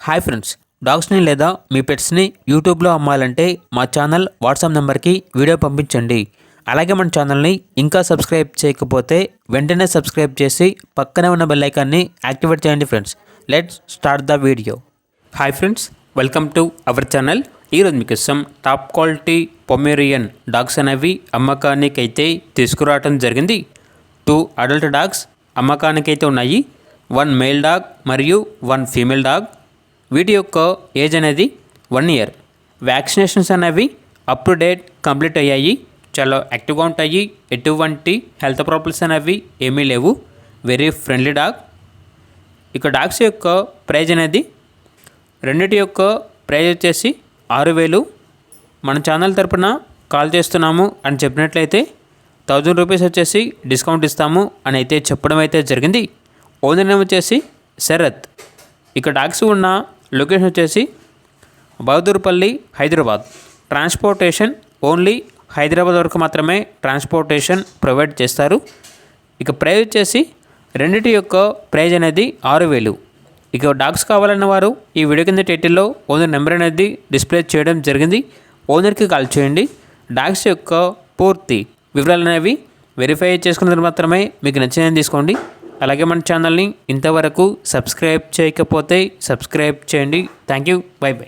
Hi friends, డాగ్స్ని లేదా మీ పెట్స్ని యూట్యూబ్లో అమ్మాలంటే మా ఛానల్ వాట్సాప్ నెంబర్కి వీడియో పంపించండి. అలాగే మన ఛానల్ని ఇంకా సబ్స్క్రైబ్ చేయకపోతే వెంటనే సబ్స్క్రైబ్ చేసి పక్కనే ఉన్న బెల్ ఐకాన్ని యాక్టివేట్ చేయండి friends. Let's start the video. Hi friends, welcome to our channel. ఈరోజు మీకోసం టాప్ క్వాలిటీ పొమేరియన్ డాగ్స్ అనేవి అమ్మకానికి అయితే తీసుకురావడం జరిగింది. 2 అడల్ట్ డాగ్స్ అమ్మకానికి అయితే ఉన్నాయి. 1 మేల్ డాగ్ మరియు 1 ఫీమేల్ డాగ్. వీటి యొక్క ఏజ్ అనేది 1 ఇయర్. వ్యాక్సినేషన్స్ అనేవి అప్ టు డేట్ కంప్లీట్ అయ్యాయి. చాలా యాక్టివ్గా ఉంటాయి. ఎటువంటి హెల్త్ ప్రాబ్లమ్స్ అనేవి ఏమీ లేవు. Very friendly dog. ఇక డాగ్స్ యొక్క ప్రైజ్ అనేది రెండిటి యొక్క ప్రైజ్ వచ్చేసి 6,000. మన ఛానల్ తరపున కాల్ చేస్తున్నాము అని చెప్పినట్లయితే 1000 రూపీస్ వచ్చేసి డిస్కౌంట్ ఇస్తాము అని అయితే చెప్పడం అయితే జరిగింది. ఓనర్ నేమ్ వచ్చేసి శరత్. ఇక డాగ్స్ ఉన్న లొకేషన్ వచ్చేసి బహదూర్పల్లి, హైదరాబాద్. ట్రాన్స్పోర్టేషన్ ఓన్లీ హైదరాబాద్ వరకు మాత్రమే ట్రాన్స్పోర్టేషన్ ప్రొవైడ్ చేస్తారు. ఇక ప్రైజ్ వచ్చేసి రెండిటి యొక్క ప్రైజ్ అనేది 6,000. ఇక డాగ్స్ కావాలన్న వారు ఈ వీడియో కింద టైటిల్లో ఓనర్ నెంబర్ అనేది డిస్ప్లే చేయడం జరిగింది. ఓనర్కి కాల్ చేయండి. డాగ్స్ యొక్క పూర్తి వివరాలు అనేవి వెరిఫై చేసుకున్నది మాత్రమే మీకు నచ్చినది తీసుకోండి. అలాగే మన ఛానల్ని ఇంతవరకు సబ్స్క్రైబ్ చేయకపోతే సబ్స్క్రైబ్ చేయండి. Thank you. By by.